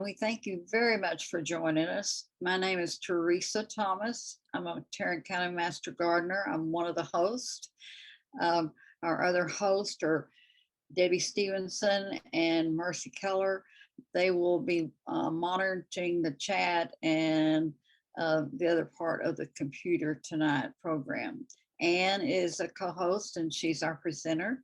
We thank you very much for joining us. My name is Teresa Thomas. I'm a Tarrant County Master Gardener. I'm one of the hosts. Um, our other hosts are Debbie Stevenson and Mercy Keller. They will be monitoring the chat and the other part of the computer tonight program. Ann is a co-host and she's our presenter.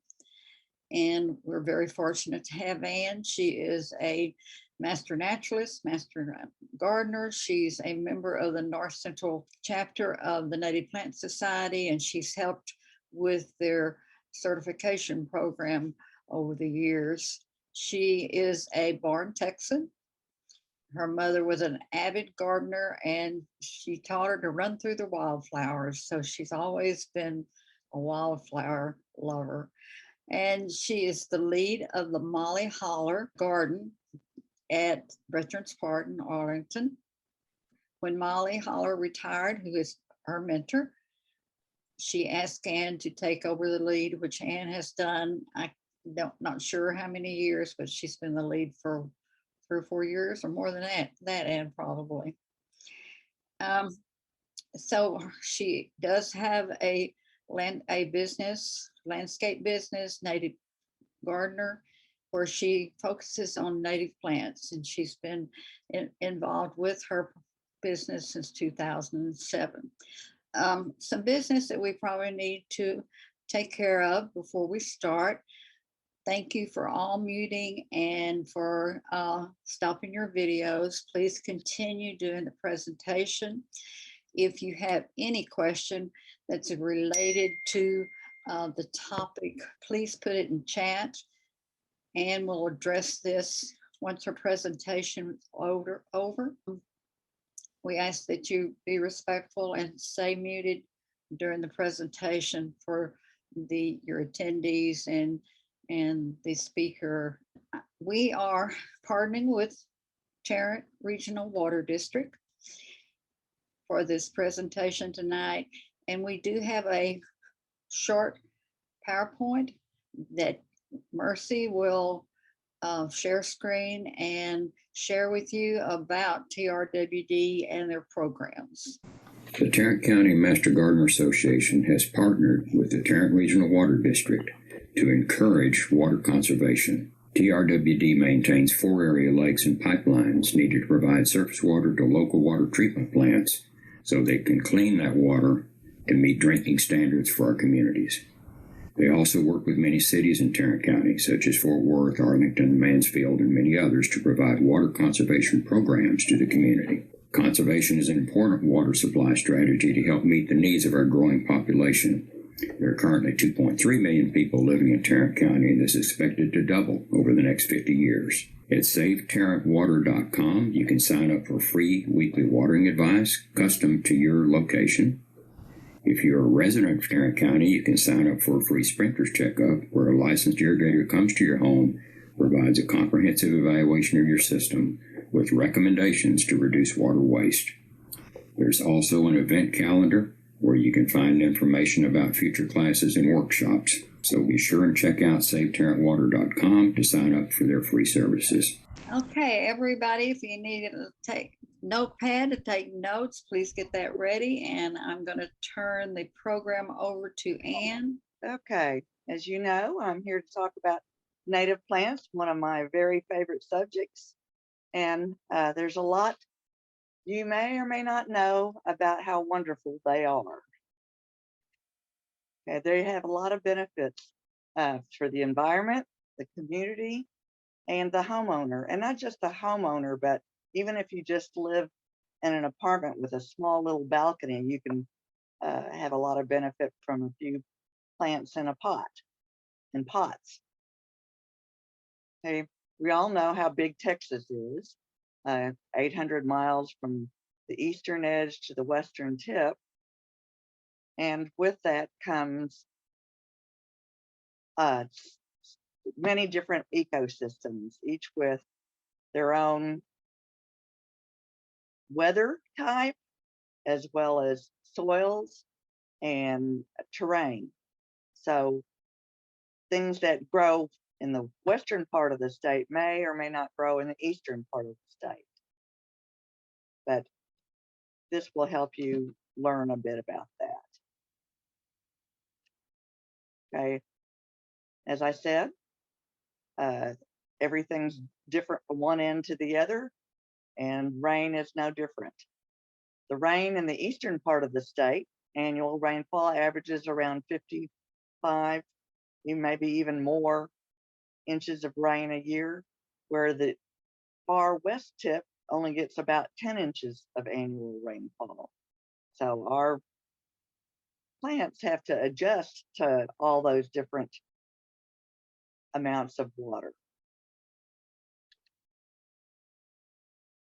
And we're very fortunate to have Ann. She is a master naturalist, master gardener. She's a member of the North Central chapter of the Native Plant Society, and she's helped with their certification program over the years. She is a born Texan. Her mother was an avid gardener and she taught her to run through the wildflowers. So she's always been a wildflower lover. And she is the lead of the Molly Holler Garden at Veterans Park in Arlington. When Molly Holler retired, who is her mentor, she asked Ann to take over the lead, which Ann has done. Not sure how many years, but she's been the lead for 3 or 4 years or more than that Ann probably. So she does have a landscape business, native gardener, where she focuses on native plants, and she's been involved with her business since 2007. Some business that we probably need to take care of before we start. Thank you for all muting and for stopping your videos. Please continue doing the presentation. If you have any question that's related to the topic, please put it in chat and we'll address this once our presentation is over. We ask that you be respectful and stay muted during the presentation for your attendees and the speaker. We are partnering with Tarrant Regional Water District for this presentation tonight. And we do have a short PowerPoint that Mercy will share screen and share with you about TRWD and their programs. The Tarrant County Master Gardener Association has partnered with the Tarrant Regional Water District to encourage water conservation. TRWD maintains 4 area lakes and pipelines needed to provide surface water to local water treatment plants so they can clean that water to meet drinking standards for our communities. They also work with many cities in Tarrant County, such as Fort Worth, Arlington, Mansfield, and many others to provide water conservation programs to the community. Conservation is an important water supply strategy to help meet the needs of our growing population. There are currently 2.3 million people living in Tarrant County, and this is expected to double over the next 50 years. At SaveTarrantWater.com, you can sign up for free weekly watering advice custom to your location. If you're a resident of Tarrant County, you can sign up for a free sprinkler's checkup where a licensed irrigator comes to your home, provides a comprehensive evaluation of your system with recommendations to reduce water waste. There's also an event calendar where you can find information about future classes and workshops. So be sure and check out SaveTarrantWater.com to sign up for their free services. Okay, everybody, if you need to take notepad to take notes, please get that ready. And I'm going to turn the program over to Ann. Okay, as you know, I'm here to talk about native plants, one of my very favorite subjects. And there's a lot you may or may not know about how wonderful they are. Okay, they have a lot of benefits for the environment, the community, and the homeowner. And not just the homeowner, but even if you just live in an apartment with a small little balcony, you can have a lot of benefit from a few plants in pots. Okay, we all know how big Texas is, 800 miles from the eastern edge to the western tip. And with that comes many different ecosystems, each with their own weather type, as well as soils and terrain. So things that grow in the western part of the state may or may not grow in the eastern part of the state. But this will help you learn a bit about that. Okay, as I said, everything's different from one end to the other, and rain is no different. The rain in the eastern part of the state, annual rainfall averages around 55, maybe even more inches of rain a year, where the far west tip only gets about 10 inches of annual rainfall. So our plants have to adjust to all those different amounts of water.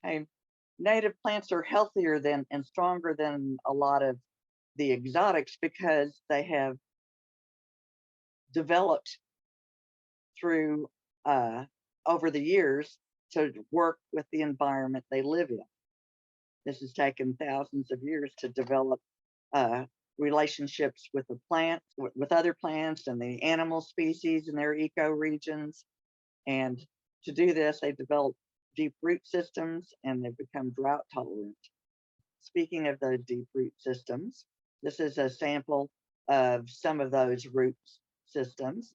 Okay. Native plants are healthier than and stronger than a lot of the exotics because they have developed through over the years to work with the environment they live in. This has taken thousands of years to develop relationships with the plants, with other plants and the animal species in their ecoregions. And to do this, they develop deep root systems and they've become drought tolerant. Speaking of those deep root systems, this is a sample of some of those root systems.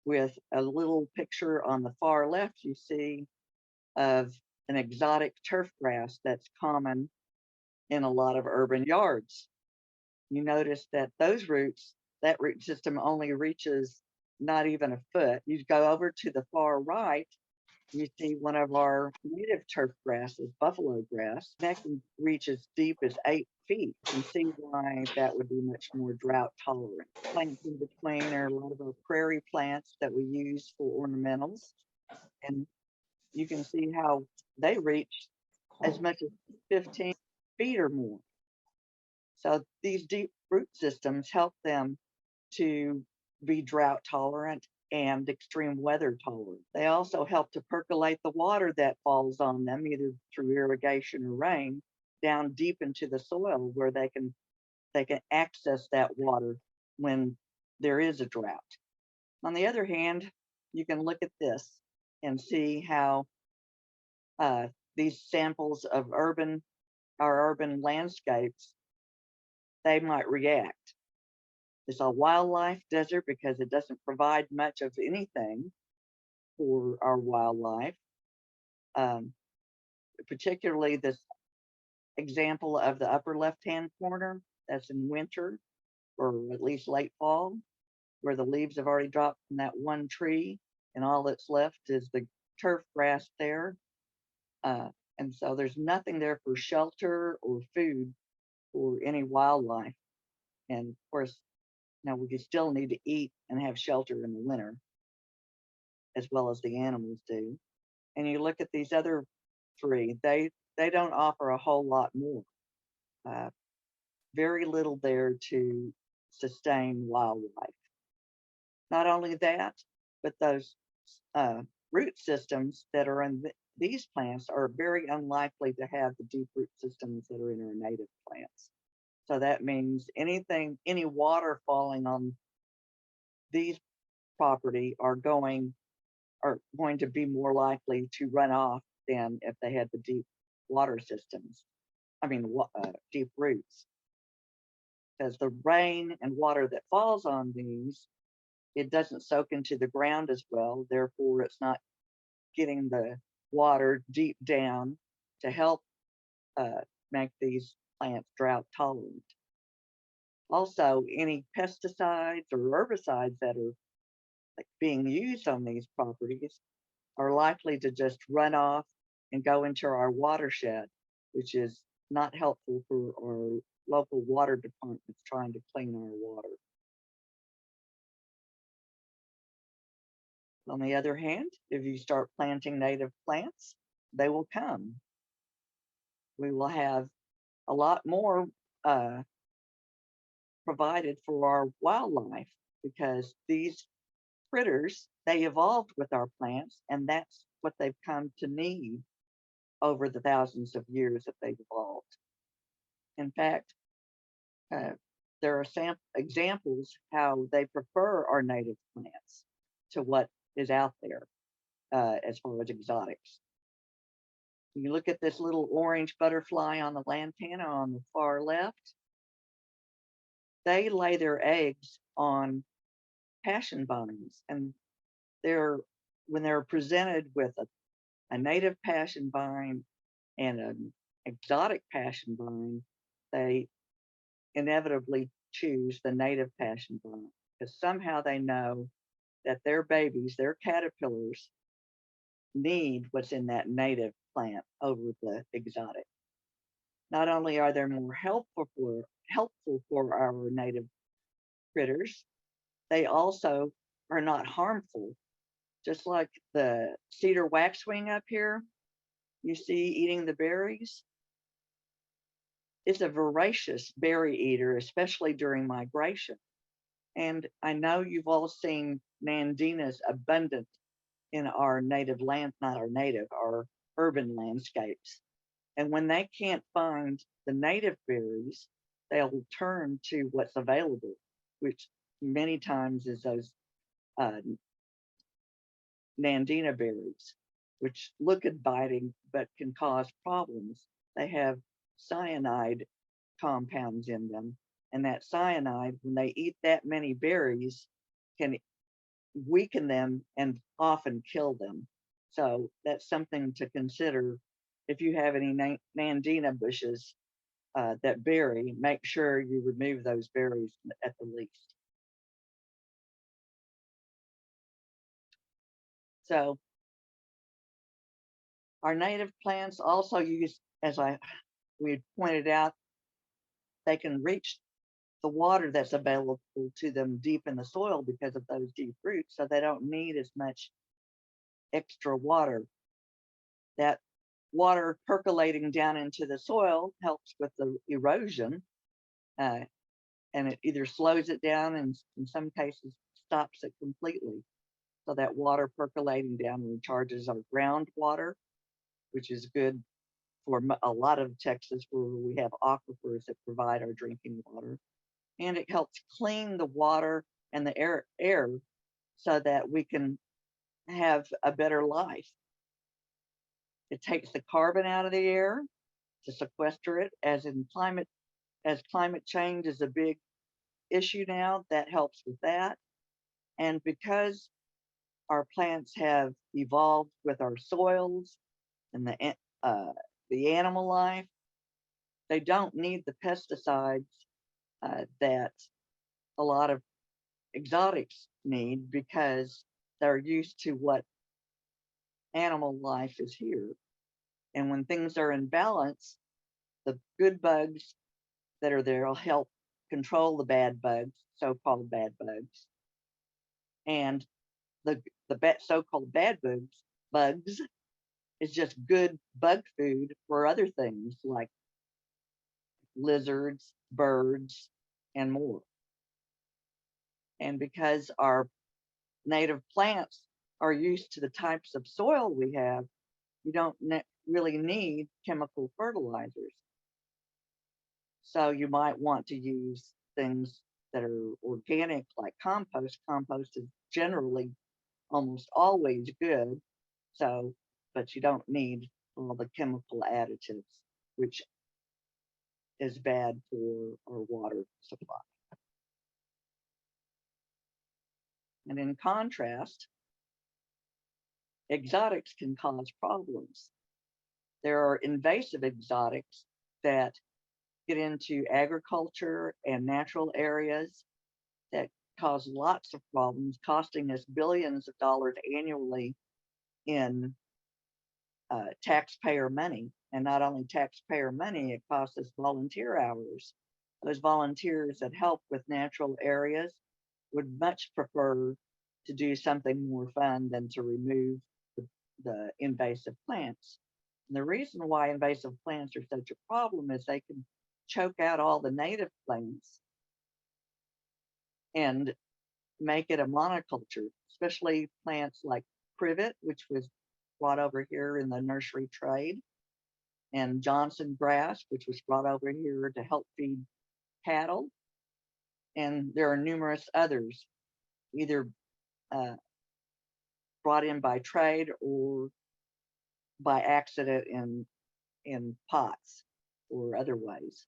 With a little picture on the far left, you see of an exotic turf grass that's common in a lot of urban yards. You notice that those roots, that root system only reaches not even a foot. You go over to the far right, you see one of our native turf grasses, buffalo grass, that can reach as deep as 8 feet. You can see why that would be much more drought tolerant. Plants in between are a lot of our prairie plants that we use for ornamentals. And you can see how they reach as much as 15 feet or more. So these deep root systems help them to be drought tolerant and extreme weather tolerant. They also help to percolate the water that falls on them, either through irrigation or rain, down deep into the soil where they can access that water when there is a drought. On the other hand, you can look at this and see how these samples of our urban landscapes, they might react. It's a wildlife desert because it doesn't provide much of anything for our wildlife. Particularly this example of the upper left-hand corner, that's in winter or at least late fall, where the leaves have already dropped from that one tree and all that's left is the turf grass there. And so there's nothing there for shelter or food for any wildlife. And of course, now we still need to eat and have shelter in the winter, as well as the animals do. And you look at these other three, they don't offer a whole lot more. Very little there to sustain wildlife. Not only that, but those root systems that are in these plants are very unlikely to have the deep root systems that are in our native plants. So that means any water falling on these property are going to be more likely to run off than if they had the deep water systems. I mean, deep roots. Because the rain and water that falls on these, it doesn't soak into the ground as well. Therefore, it's not getting the water deep down to help make these plants drought tolerant. Also, any pesticides or herbicides that are being used on these properties are likely to just run off and go into our watershed, which is not helpful for our local water departments trying to clean our water. On the other hand, if you start planting native plants, they will come. We will have a lot more provided for our wildlife because these critters, they evolved with our plants, and that's what they've come to need over the thousands of years that they've evolved. In fact, there are examples how they prefer our native plants to what is out there as far as exotics. You look at this little orange butterfly on the lantana on the far left. They lay their eggs on passion vines, and when they're presented with a native passion vine and an exotic passion vine, they inevitably choose the native passion vine because somehow they know that their babies, their caterpillars, need what's in that native plant over the exotic. Not only are they more helpful for our native critters, they also are not harmful. Just like the cedar waxwing up here, you see eating the berries. It's a voracious berry eater, especially during migration. And I know you've all seen Nandinas abundant in our native land, not our native, our urban landscapes. And when they can't find the native berries, they'll turn to what's available, which many times is those Nandina berries, which look inviting but can cause problems. They have cyanide compounds in them, and that cyanide, when they eat that many berries, can weaken them and often kill them. So that's something to consider if you have any Nandina bushes that berry. Make sure you remove those berries at the least. So our native plants also use, as we pointed out, they can reach the water that's available to them deep in the soil because of those deep roots, so they don't need as much extra water. That water percolating down into the soil helps with the erosion, and it either slows it down and in some cases stops it completely. So that water percolating down recharges our groundwater, which is good for a lot of Texas where we have aquifers that provide our drinking water. And it helps clean the water and the air so that we can have a better life. It takes the carbon out of the air to sequester it, as climate change is a big issue now, that helps with that. And because our plants have evolved with our soils and the animal life, they don't need the pesticides that a lot of exotics need because they're used to what animal life is here. And when things are in balance, the good bugs that are there will help control the bad bugs, so-called bad bugs. And the so-called bad bugs is just good bug food for other things like lizards, birds, and more. And because our native plants are used to the types of soil we have, you don't really need chemical fertilizers. So you might want to use things that are organic, like compost. Compost is generally almost always good. So, but you don't need all the chemical additives, which is bad for our water supply. And in contrast, exotics can cause problems. There are invasive exotics that get into agriculture and natural areas that cause lots of problems, costing us billions of dollars annually in taxpayer money. And not only taxpayer money, it costs us volunteer hours. Those volunteers that help with natural areas would much prefer to do something more fun than to remove the invasive plants. And the reason why invasive plants are such a problem is they can choke out all the native plants and make it a monoculture, especially plants like privet, which was brought over here in the nursery trade, and Johnson grass, which was brought over here to help feed cattle. And there are numerous others, either brought in by trade or by accident in pots or other ways.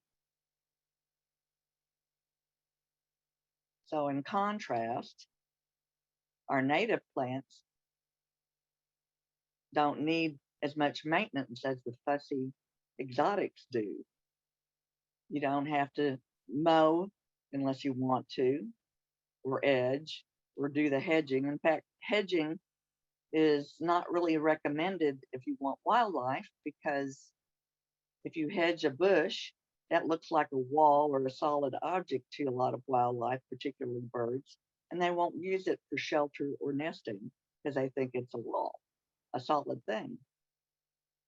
So in contrast, our native plants don't need as much maintenance as the fussy exotics do. You don't have to mow unless you want to, or edge, or do the hedging. In fact, hedging is not really recommended if you want wildlife, because if you hedge a bush, that looks like a wall or a solid object to a lot of wildlife, particularly birds, and they won't use it for shelter or nesting because they think it's a wall, a solid thing.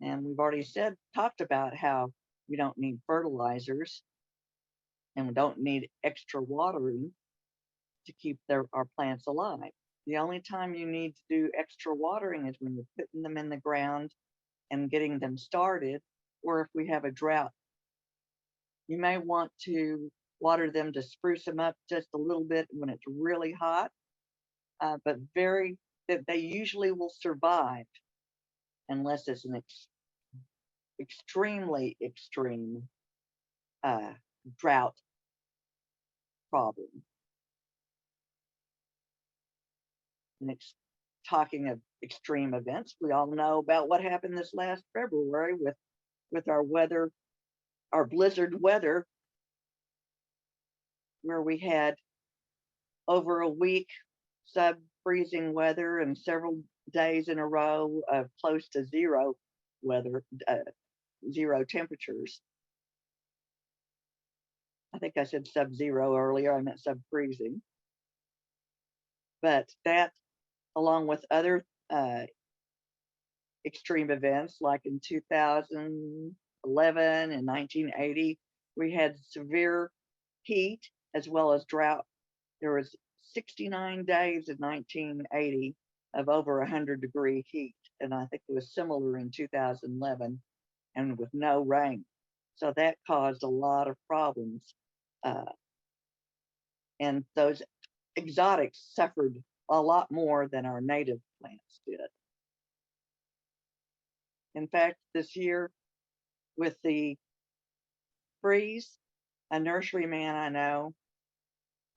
And we've already talked about how we don't need fertilizers and we don't need extra watering to keep our plants alive. The only time you need to do extra watering is when you're putting them in the ground and getting them started, or if we have a drought. You may want to water them to spruce them up just a little bit when it's really hot, but they usually will survive unless it's an extremely extreme drought problem. And talking of extreme events, we all know about what happened this last February with our weather, our blizzard weather, where we had over a week sub-freezing weather and several days in a row of close to zero weather, zero temperatures. I think I said sub-zero earlier, I meant sub-freezing. But that, along with other extreme events, like in 2011 and 1980, we had severe heat as well as drought. There was 69 days in 1980 of over 100-degree heat, and I think it was similar in 2011, and with no rain. So that caused a lot of problems. And those exotics suffered a lot more than our native plants did. In fact, this year, with the freeze, a nurseryman I know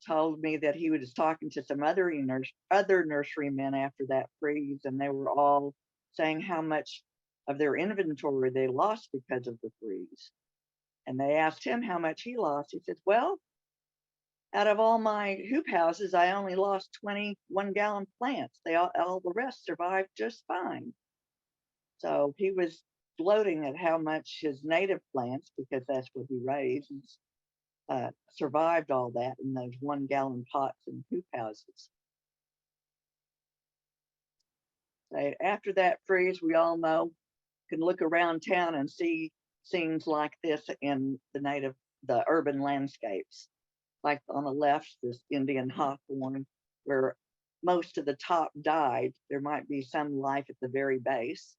told me that he was talking to some other nurserymen after that freeze, and they were all saying how much of their inventory they lost because of the freeze. And they asked him how much he lost. He said, well, out of all my hoop houses, I only lost 21-gallon plants. All the rest survived just fine. So he was gloating at how much his native plants, because that's what he raised, survived all that in those 1-gallon pots and hoop houses. So after that freeze, we all know, can look around town and see scenes like this in the urban landscapes. Like on the left, this Indian hawthorn, where most of the top died. There might be some life at the very base,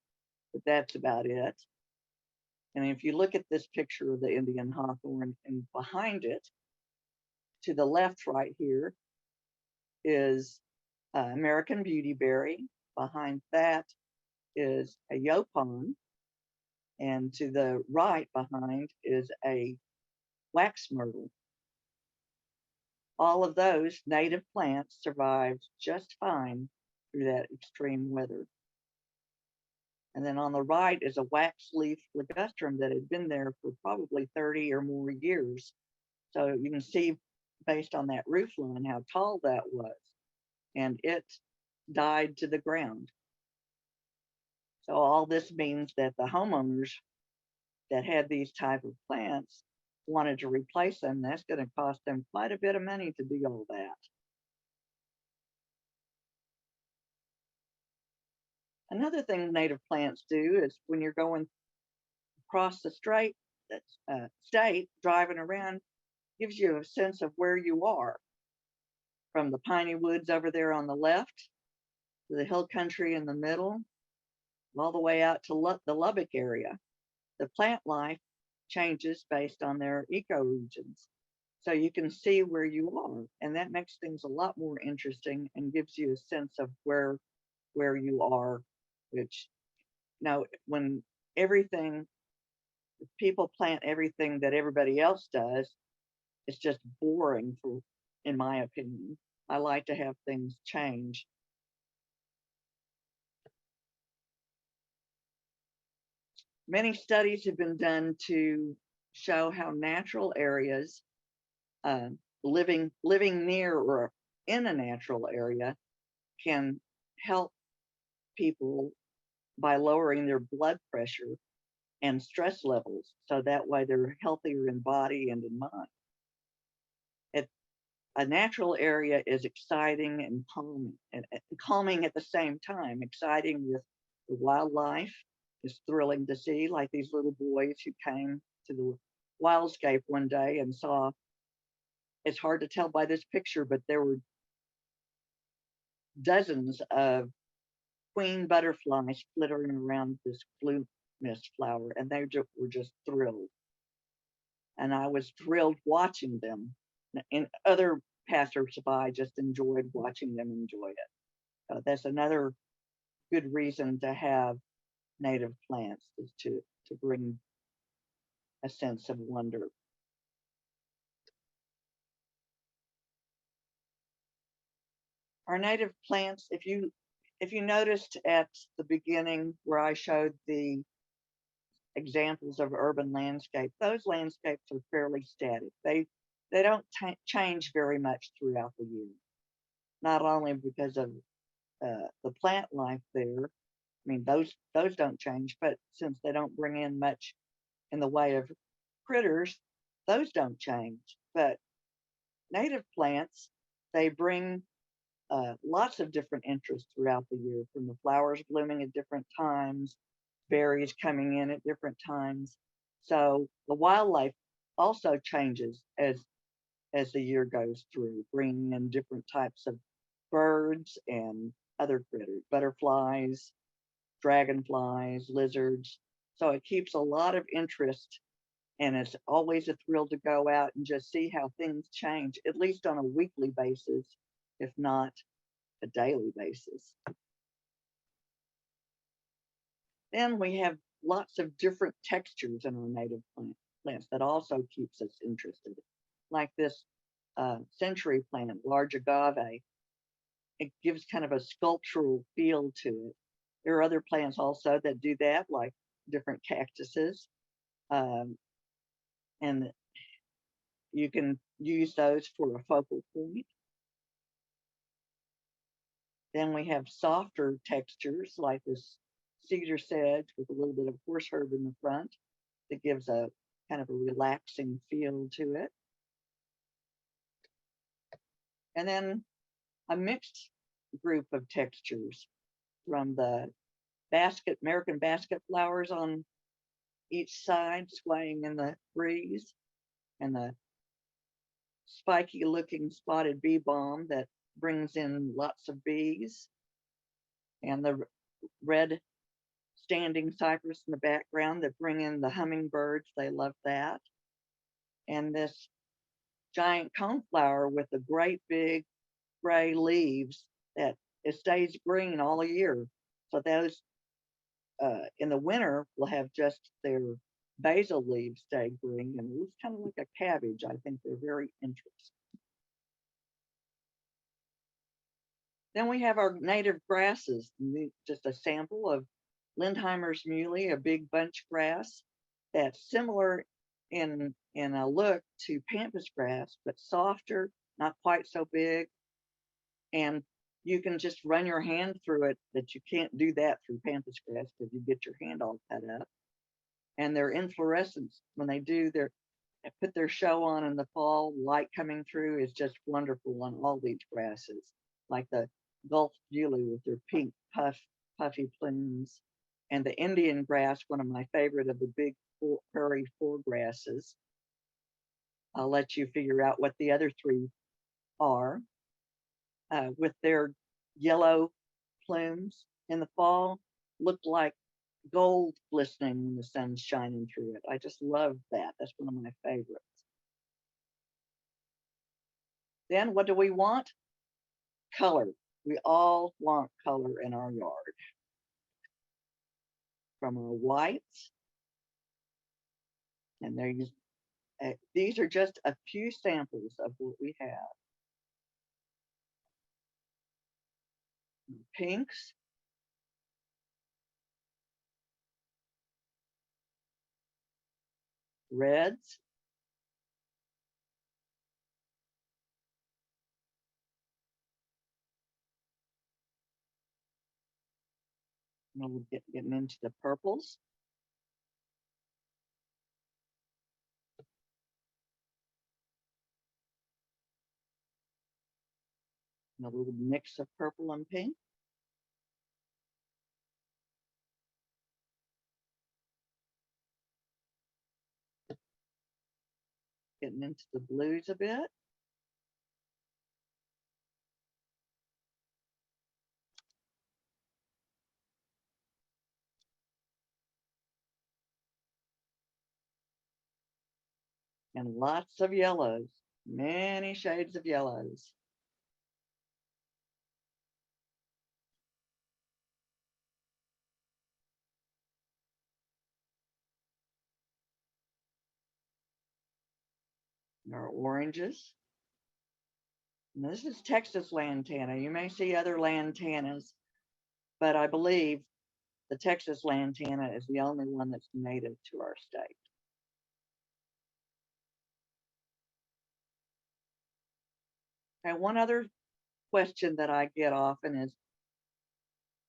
but that's about it. And if you look at this picture of the Indian hawthorn, and behind it, to the left right here, is American beautyberry. Behind that is a yaupon. And to the right behind is a wax myrtle. All of those native plants survived just fine through that extreme weather. And then on the right is a wax leaf ligustrum that had been there for probably 30 or more years. So you can see based on that roof line how tall that was. And it died to the ground. So all this means that the homeowners that had these type of plants wanted to replace them. That's going to cost them quite a bit of money to do all that. Another thing native plants do is when you're going across the state, driving around, gives you a sense of where you are. From the piney woods over there on the left, to the hill country in the middle, all the way out to the Lubbock area. The plant life changes based on their ecoregions. So you can see where you are, and that makes things a lot more interesting and gives you a sense of where where you are, which, you know, when everything, people plant everything that everybody else does, it's just boring for, in my opinion. I like to have things change. Many studies have been done to show how natural areas, living near or in a natural area, can help people by lowering their blood pressure and stress levels, so that way they're healthier in body and in mind. A natural area is exciting and calming at the same time. Exciting with the wildlife is thrilling to see, like these little boys who came to the wildscape one day and saw, it's hard to tell by this picture, but there were dozens of queen butterflies flittering around this blue mist flower, and they were just thrilled. And I was thrilled watching them. And other passersby just enjoyed watching them enjoy it. That's another good reason to have native plants, is to bring a sense of wonder. Our native plants, if you noticed at the beginning where I showed the examples of urban landscape, those landscapes are fairly static. They don't change very much throughout the year. Not only because of the plant life there, I mean, those don't change, but since they don't bring in much in the way of critters, those don't change. But native plants, they bring lots of different interests throughout the year, from the flowers blooming at different times, berries coming in at different times. So the wildlife also changes as the year goes through, bringing in different types of birds and other critters, butterflies, dragonflies, lizards. So it keeps a lot of interest, and it's always a thrill to go out and just see how things change, at least on a weekly basis, if not a daily basis. Then we have lots of different textures in our native plants that also keeps us interested. Like this century plant, large agave. It gives kind of a sculptural feel to it. There are other plants also that do that, like different cactuses. And you can use those for a focal point. Then we have softer textures like this cedar sedge with a little bit of horse herb in the front that gives a kind of a relaxing feel to it. And then a mixed group of textures, from the American basket flowers on each side swaying in the breeze, and the spiky looking spotted bee balm that brings in lots of bees, and the red standing cypress in the background that bring in the hummingbirds. They love that. And this giant coneflower with the great big gray leaves that it stays green all year. So those in the winter will have just their basal leaves stay green, and it looks kind of like a cabbage. I think they're very interesting. Then we have our native grasses, just a sample of Lindheimer's muley, a big bunch grass that's similar in a look to pampas grass, but softer, not quite so big. And you can just run your hand through it, but you can't do that through pampas grass because you get your hand all cut up. And their inflorescence, when they put their show on in the fall, light coming through is just wonderful on all these grasses, like the Gulf Julie with their pink puffy plumes, and the Indian grass, one of my favorite of the big prairie foregrasses. I'll let you figure out what the other three are. With their yellow plumes in the fall, look like gold glistening when the sun's shining through it. I just love that. That's one of my favorites. Then what do we want? Color. We all want color in our yard. From our whites, and these are just a few samples of what we have. Pinks, reds, and we'll getting into the purples. And a little mix of purple and pink. Getting into the blues a bit. And lots of yellows, many shades of yellows. And our oranges. And this is Texas lantana. You may see other lantanas, but I believe the Texas lantana is the only one that's native to our state. And one other question that I get often is,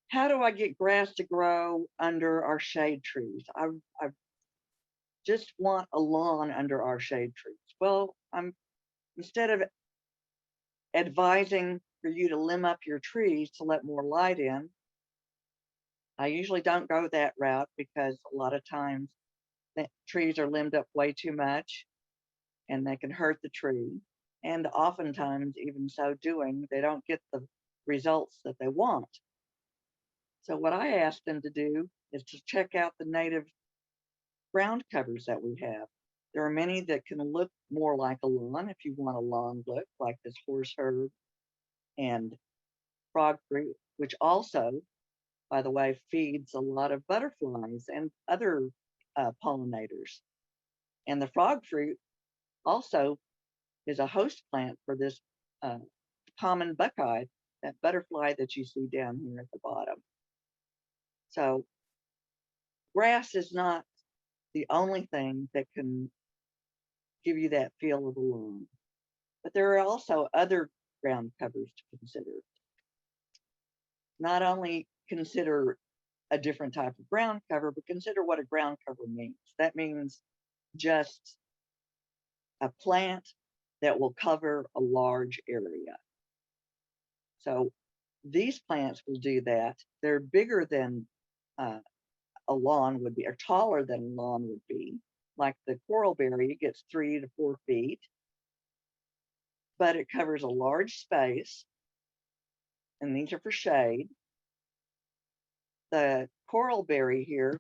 how do I get grass to grow under our shade trees? I just want a lawn under our shade trees. Well, instead of advising for you to limb up your trees to let more light in, I usually don't go that route, because a lot of times the trees are limbed up way too much and they can hurt the tree. And oftentimes, even so doing, they don't get the results that they want. So what I ask them to do is to check out the native ground covers that we have. There are many that can look more like a lawn if you want a lawn look, like this horse herb and frog fruit, which also, by the way, feeds a lot of butterflies and other pollinators. And the frog fruit also is a host plant for this common buckeye, that butterfly that you see down here at the bottom. So grass is not the only thing that can give you that feel of a lawn, but there are also other ground covers to consider. Not only consider a different type of ground cover, but consider what a ground cover means. That means just a plant that will cover a large area. So these plants will do that. They're bigger than a lawn would be, or taller than a lawn would be. Like the coralberry gets 3 to 4 feet, but it covers a large space, and these are for shade. The coralberry here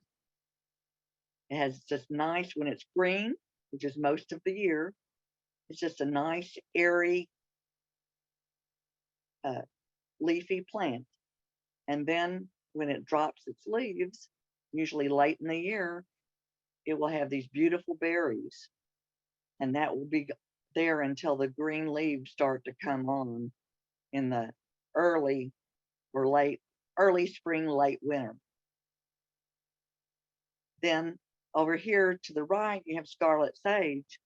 has just nice, when it's green, which is most of the year, it's just a nice, airy, leafy plant. And then when it drops its leaves, usually late in the year, it will have these beautiful berries. And that will be there until the green leaves start to come on in the early spring, late winter. Then over here to the right, you have scarlet sage.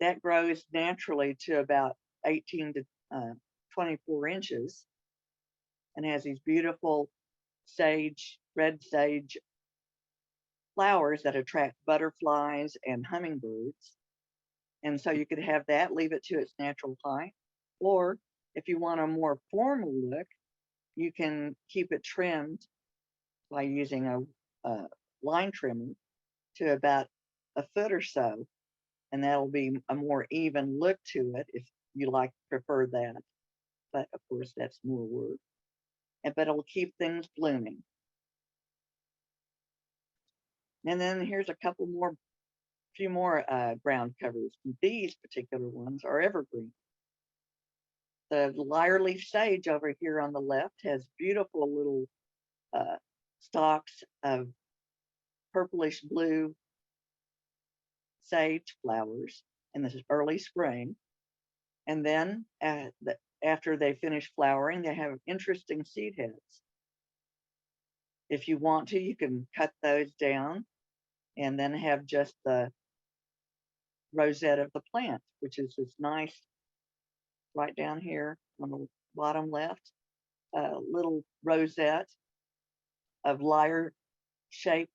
That grows naturally to about 18 to 24 inches and has these beautiful red sage flowers that attract butterflies and hummingbirds. And so you could have that, leave it to its natural height. Or if you want a more formal look, you can keep it trimmed by using a line trimmer to about a foot or so. And that'll be a more even look to it if you prefer that. But of course, that's more work. But it'll keep things blooming. And then here's a few more ground covers. These particular ones are evergreen. The lyre leaf sage over here on the left has beautiful little stalks of purplish blue sage flowers in the early spring. And then after they finish flowering, they have interesting seed heads. If you want to, you can cut those down and then have just the rosette of the plant, which is this nice, right down here on the bottom left, little rosette of lyre-shaped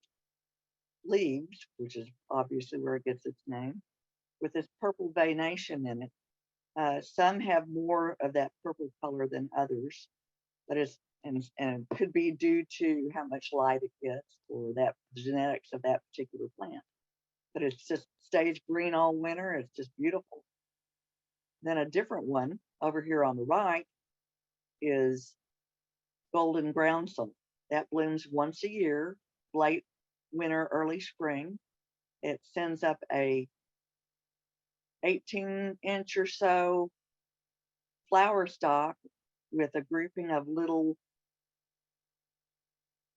leaves, which is obviously where it gets its name, with this purple veination in it. Some have more of that purple color than others, but and it could be due to how much light it gets or that genetics of that particular plant. But it's just stays green all winter. It's just beautiful. Then a different one over here on the right is golden groundsel. That blooms once a year, late winter, early spring. It sends up a 18-inch or so flower stalk with a grouping of little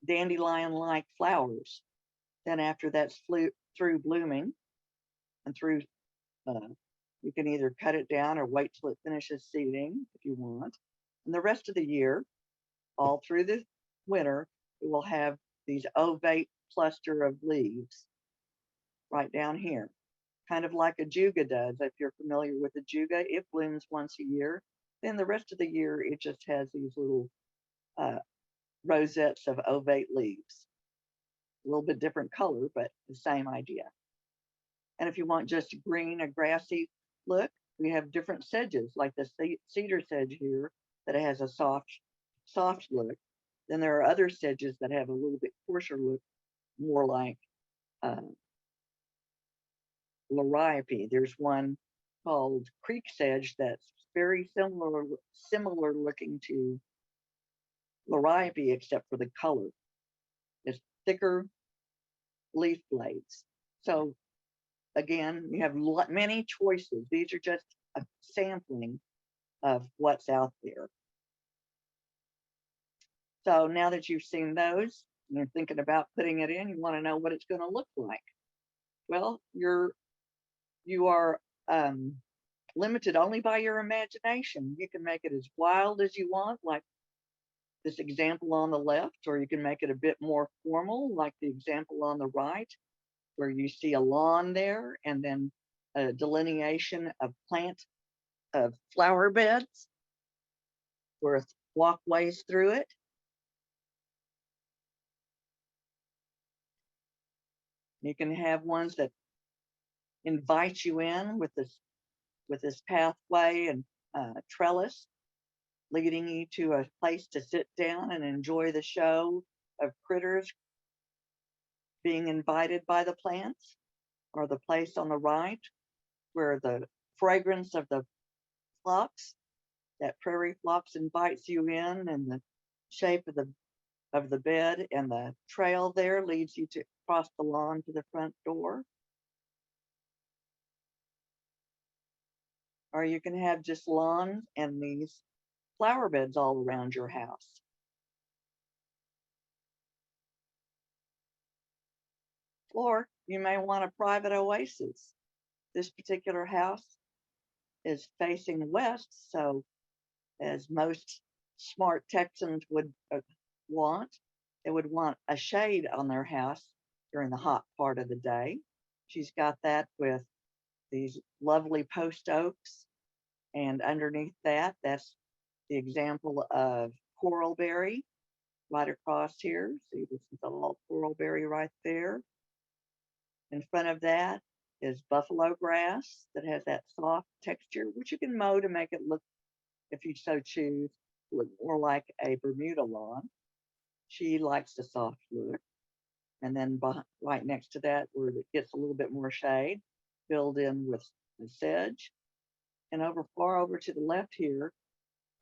dandelion-like flowers. Then after that's through blooming and through, you can either cut it down or wait till it finishes seeding if you want. And the rest of the year, all through the winter, it will have these ovate cluster of leaves right down here, kind of like a juga does. If you're familiar with a juga, it blooms once a year. Then the rest of the year, it just has these little rosettes of ovate leaves. A little bit different color, but the same idea. And if you want just a green, a grassy look, we have different sedges, like the cedar sedge here that has a soft look. Then there are other sedges that have a little bit coarser look, more like liriope. There's one called creek sedge that's very similar looking to liriope, except for the color. It's thicker leaf blades. So again, you have many choices. These are just a sampling of what's out there. So now that you've seen those, and you're thinking about putting it in, you want to know what it's going to look like. Well, you are limited only by your imagination. You can make it as wild as you want, like this example on the left, or you can make it a bit more formal, like the example on the right, where you see a lawn there and then a delineation of flower beds with walkways through it. You can have ones that invite you in with this pathway and trellis, leading you to a place to sit down and enjoy the show of critters being invited by the plants, or the place on the right where the fragrance of the phlox, that prairie phlox, invites you in, and the shape of the bed and the trail there leads you to cross the lawn to the front door. Or you can have just lawns and these flower beds all around your house. Or you may want a private oasis. This particular house is facing west, so as most smart Texans would want, they would want a shade on their house during the hot part of the day. She's got that with these lovely post oaks, and underneath that, that's the example of coralberry right across here. See, this is all coralberry right there. In front of that is buffalo grass that has that soft texture, which you can mow to make it look, if you so choose, look more like a Bermuda lawn. She likes the soft look. And then right next to that, where it gets a little bit more shade, filled in with the sedge. And far over to the left here,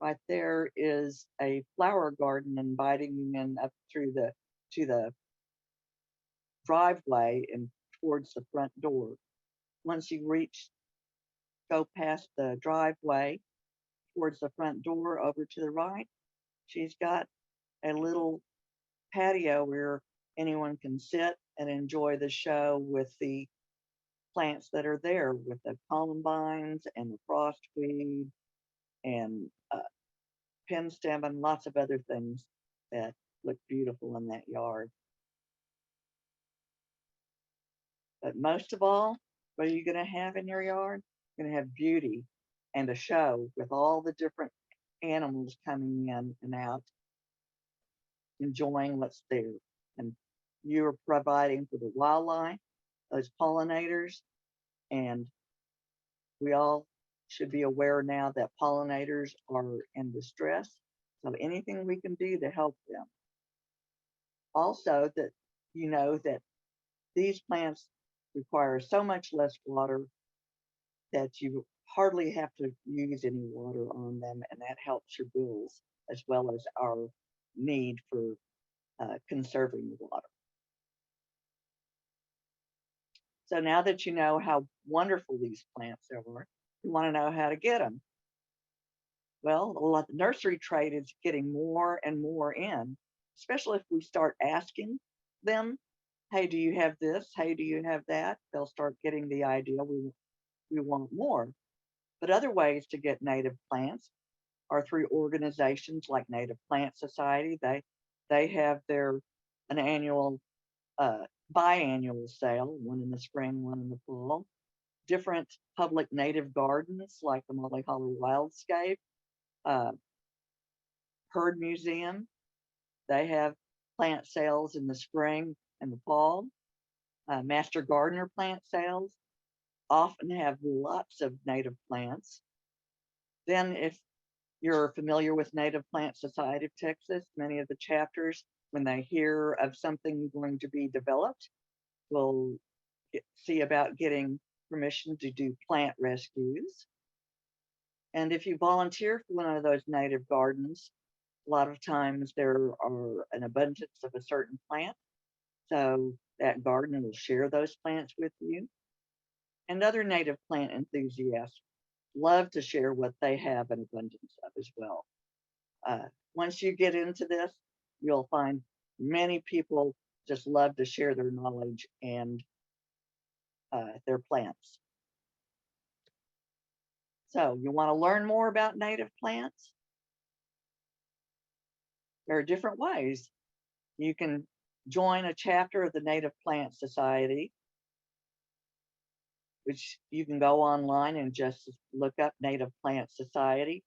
right there is a flower garden inviting you in up to the driveway and towards the front door. Once you go past the driveway towards the front door over to the right, she's got a little patio where anyone can sit and enjoy the show with the plants that are there, with the columbines and the frostweed and pin stem and lots of other things that look beautiful in that yard. But most of all, what are you going to have in your yard? You're going to have beauty and a show with all the different animals coming in and out, enjoying what's there. And you're providing for the wildlife, those pollinators, and we all should be aware now that pollinators are in distress. So anything we can do to help them. Also, that you know that these plants require so much less water that you hardly have to use any water on them, and that helps your bills as well as our need for conserving the water. So now that you know how wonderful these plants are, you want to know how to get them. Well, the nursery trade is getting more and more in, especially if we start asking them, hey, do you have this? Hey, do you have that? They'll start getting the idea we want more. But other ways to get native plants are through organizations like Native Plant Society. They have an annual biannual sale, one in the spring, one in the fall. Different public native gardens like the Molly Hollow Wildscape, Herd Museum, they have plant sales in the spring and the fall. Master Gardener plant sales often have lots of native plants. Then if you're familiar with Native Plant Society of Texas, many of the chapters, when they hear of something going to be developed, will see about getting permission to do plant rescues. And if you volunteer for one of those native gardens, a lot of times there are an abundance of a certain plant. So that gardener will share those plants with you. And other native plant enthusiasts love to share what they have an abundance of as well. Once you get into this, you'll find many people just love to share their knowledge and their plants. So you want to learn more about native plants? There are different ways. You can join a chapter of the Native Plant Society, which you can go online and just look up Native Plant Society.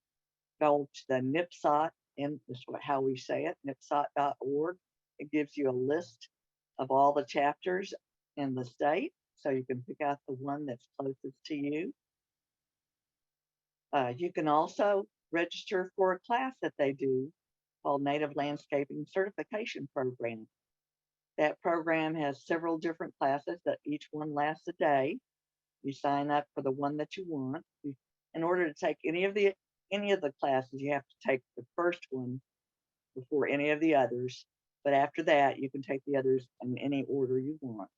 Go to the NPSOT, and that's how we say it, npsot.org. It gives you a list of all the chapters in the state, so you can pick out the one that's closest to you. You can also register for a class that they do called Native Landscaping Certification Program. That program has several different classes that each one lasts a day. You sign up for the one that you want. In order to take any of the classes, you have to take the first one before any of the others. But after that, you can take the others in any order you want.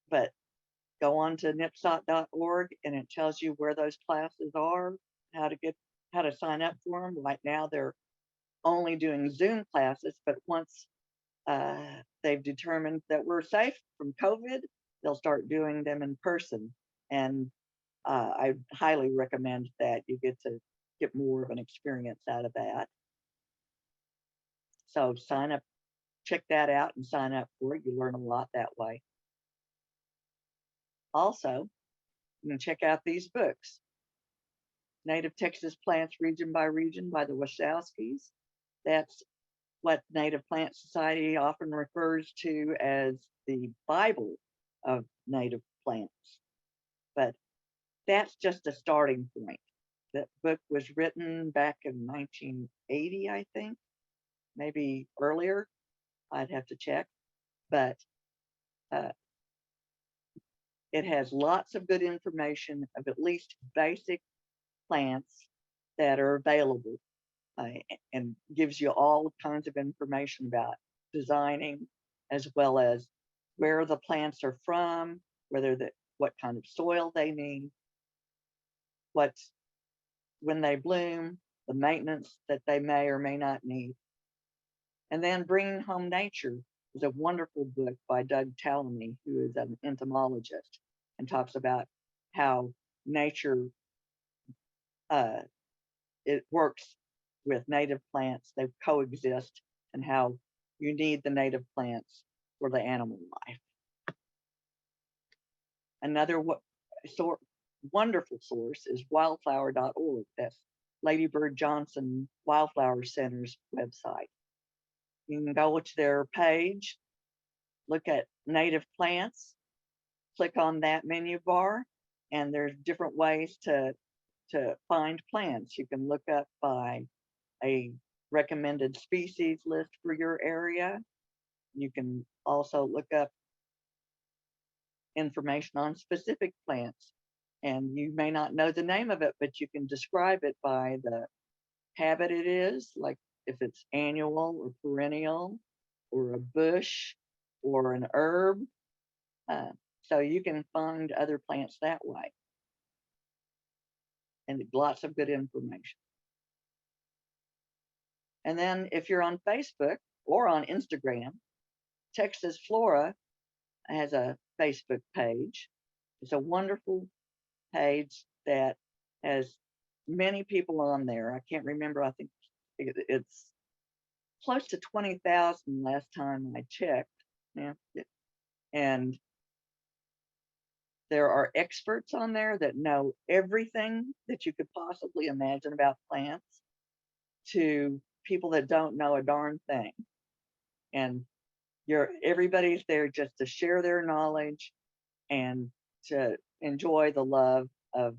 But go on to npsot.org and it tells you where those classes are, how to sign up for them. Right now, they're only doing Zoom classes, but once they've determined that we're safe from COVID, they'll start doing them in person. And I highly recommend that you get more of an experience out of that. So sign up, check that out and sign up for it. You learn a lot that way. Also, you can check out these books. Native Texas Plants Region by Region by the Wachowskis. That's what Native Plant Society often refers to as the Bible of native plants. But that's just a starting point. That book was written back in 1980, I think, maybe earlier. I'd have to check. But it has lots of good information of at least basic plants that are available and gives you all kinds of information about designing, as well as where the plants are from, what kind of soil they need. when they bloom, the maintenance that they may or may not need. And then Bringing Home Nature is a wonderful book by Doug Tallamy, who is an entomologist, and talks about how nature it works with native plants. They coexist, and how you need the native plants for the animal life. Another wonderful source is wildflower.org. That's Lady Bird Johnson Wildflower Center's website. You can go to their page, look at native plants, click on that menu bar, and there's different ways to find plants. You can look up by a recommended species list for your area. You can also look up information on specific plants, and you may not know the name of it, but you can describe it by the habit it is, like if it's annual or perennial or a bush or an herb. So you can find other plants that way, and lots of good information. And then if you're on Facebook or on Instagram, Texas Flora has a Facebook page. It's a wonderful page that has many people on there. I can't remember. I think it's close to 20,000 last time I checked. Yeah. And there are experts on there that know everything that you could possibly imagine about plants, to people that don't know a darn thing. And everybody's there just to share their knowledge and to enjoy the love of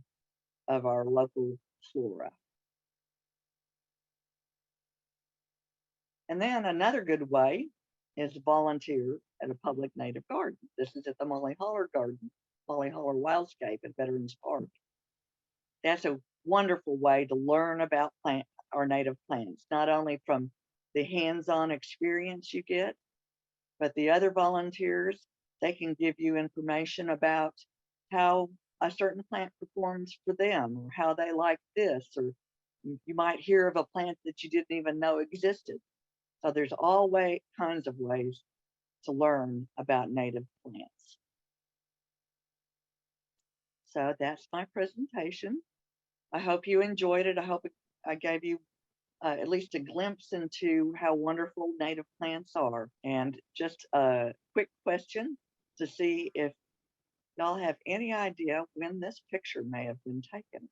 our local flora. And then another good way is to volunteer at a public native garden. This is at the Molly Holler Garden, Molly Holler Wildscape at Veterans Park. That's a wonderful way to learn about our native plants, not only from the hands-on experience you get, but the other volunteers, they can give you information about how a certain plant performs for them, or how they like this, or you might hear of a plant that you didn't even know existed. So there's all kinds of ways to learn about native plants. So that's my presentation. I hope you enjoyed it. I hope I gave you at least a glimpse into how wonderful native plants are. And just a quick question to see if y'all have any idea when this picture may have been taken.